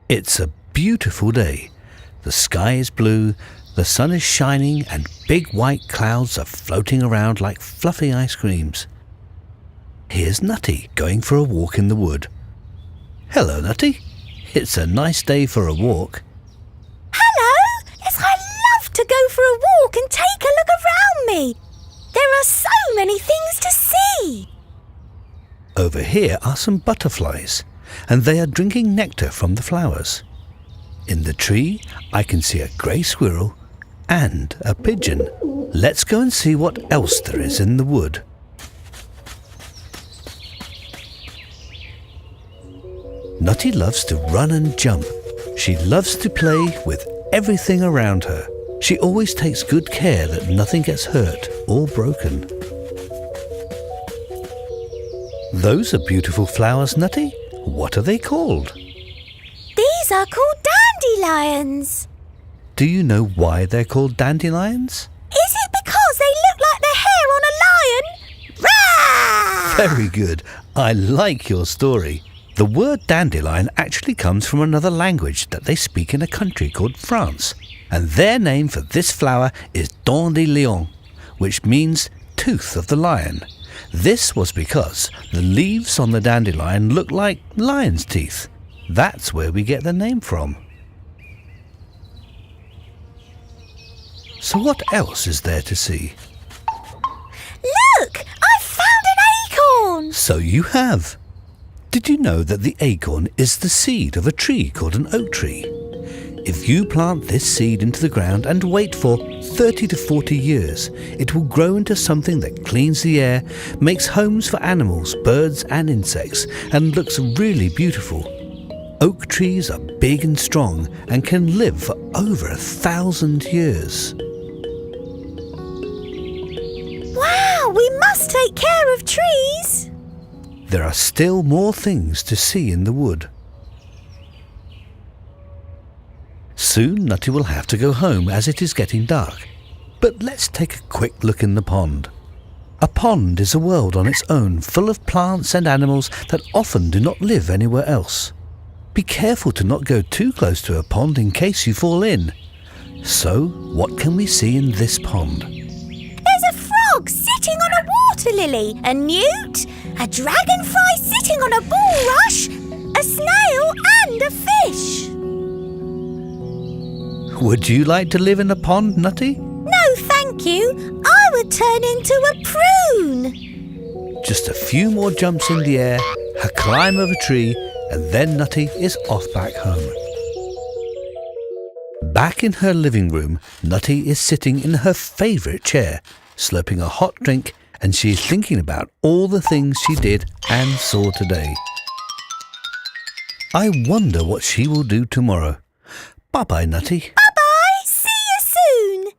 It's a beautiful day. The sky is blue, the sun is shining, and big white clouds are floating around like fluffy ice creams. Here's Nutty going for a walk in the wood. Hello, Nutty. It's a nice day for a walk. Hello! Yes, I love to go for a walk and take a look around me. There are so many things to see. Over here are some butterflies, and they are drinking nectar from the flowers. In the tree, I can see a grey squirrel and a pigeon. Let's go and see what else there is in the wood. Nutty loves to run and jump. She loves to play with everything around her. She always takes good care that nothing gets hurt or broken. Those are beautiful flowers, Nutty. What are they called? These are called dandelions. Do you know why they're called dandelions? Is it because they look like the hair on a lion? Rah! Very good. I like your story. The word dandelion actually comes from another language that they speak in a country called France. And their name for this flower is dent de lion, which means tooth of the lion. This was because the leaves on the dandelion look like lion's teeth. That's where we get the name from. So what else is there to see? Look! I've found an acorn! So you have. Did you know that the acorn is the seed of a tree called an oak tree? If you plant this seed into the ground and wait for 30 to 40 years, it will grow into something that cleans the air, makes homes for animals, birds and insects, and looks really beautiful. Oak trees are big and strong and can live for over 1,000 years. Wow, we must take care of trees. There are still more things to see in the wood. Soon Nutty will have to go home as it is getting dark. But let's take a quick look in the pond. A pond is a world on its own, full of plants and animals that often do not live anywhere else. Be careful to not go too close to a pond in case you fall in. So, what can we see in this pond? There's a frog sitting on a water lily, a newt, a dragonfly sitting on a bulrush, a snail and a fish. Would you like to live in a pond, Nutty? No, thank you. I would turn into a prune. Just a few more jumps in the air, a climb of a tree, and then Nutty is off back home. Back in her living room, Nutty is sitting in her favourite chair, slurping a hot drink, and she is thinking about all the things she did and saw today. I wonder what she will do tomorrow. Bye-bye, Nutty. Bye-bye. See you soon.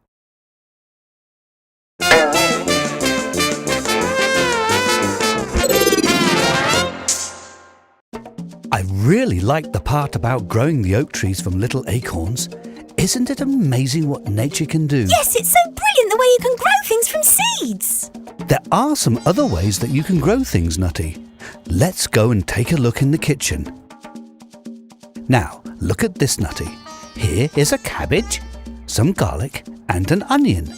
I really like the part about growing the oak trees from little acorns. Isn't it amazing what nature can do? Yes, it's so brilliant the way you can grow things from seeds. There are some other ways that you can grow things, Nutty. Let's go and take a look in the kitchen. Now, look at this, Nutty. Here is a cabbage, some garlic and an onion.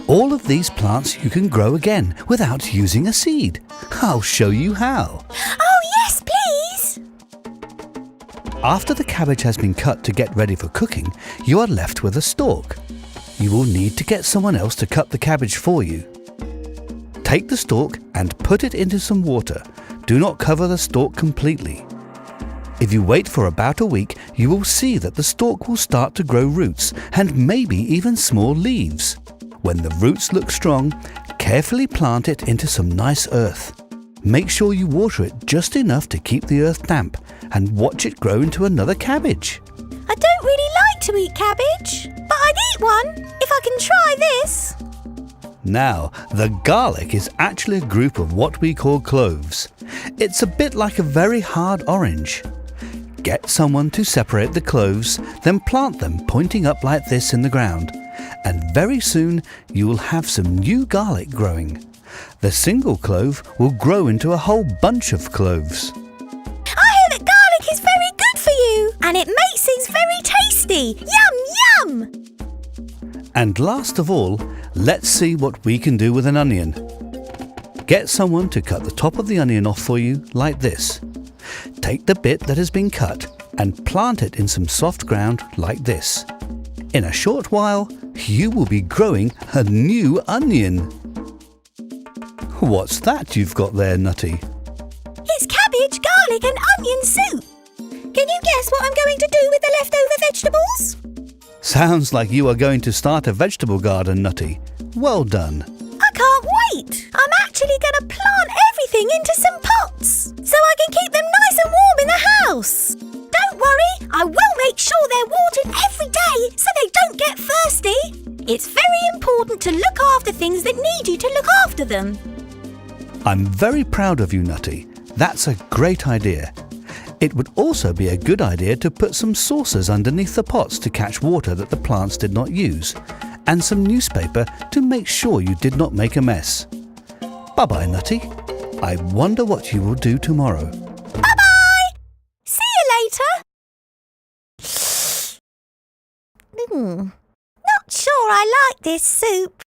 All of these plants you can grow again without using a seed. I'll show you how. Oh, yes, please. After the cabbage has been cut to get ready for cooking, you are left with a stalk. You will need to get someone else to cut the cabbage for you. Take the stalk and put it into some water. Do not cover the stalk completely. If you wait for about a week, you will see that the stalk will start to grow roots and maybe even small leaves. When the roots look strong, carefully plant it into some nice earth. Make sure you water it just enough to keep the earth damp and watch it grow into another cabbage. I don't really like to eat cabbage, but I'd eat one if I can try this. Now, the garlic is actually a group of what we call cloves. It's a bit like a very hard orange. Get someone to separate the cloves, then plant them pointing up like this in the ground. And very soon you will have some new garlic growing. The single clove will grow into a whole bunch of cloves. I hear that garlic is very good for you, and it makes things very tasty. Yum, yum! And last of all, let's see what we can do with an onion. Get someone to cut the top of the onion off for you like this. Take the bit that has been cut and plant it in some soft ground like this. In a short while, you will be growing a new onion. What's that you've got there, Nutty? It's cabbage, garlic and onion soup. Can you guess what I'm going to do with the leftover vegetables? Sounds like you are going to start a vegetable garden, Nutty. Well done. I can't wait. I'm actually going to plant everything into some pots so I can keep them nice and warm in the house. Don't worry, I will make sure they're watered every day so they don't get thirsty. It's very important to look after things that need you to look after them. I'm very proud of you, Nutty. That's a great idea. It would also be a good idea to put some saucers underneath the pots to catch water that the plants did not use, and some newspaper to make sure you did not make a mess. Bye-bye, Nutty. I wonder what you will do tomorrow. Bye-bye! See you later. Not sure I like this soup.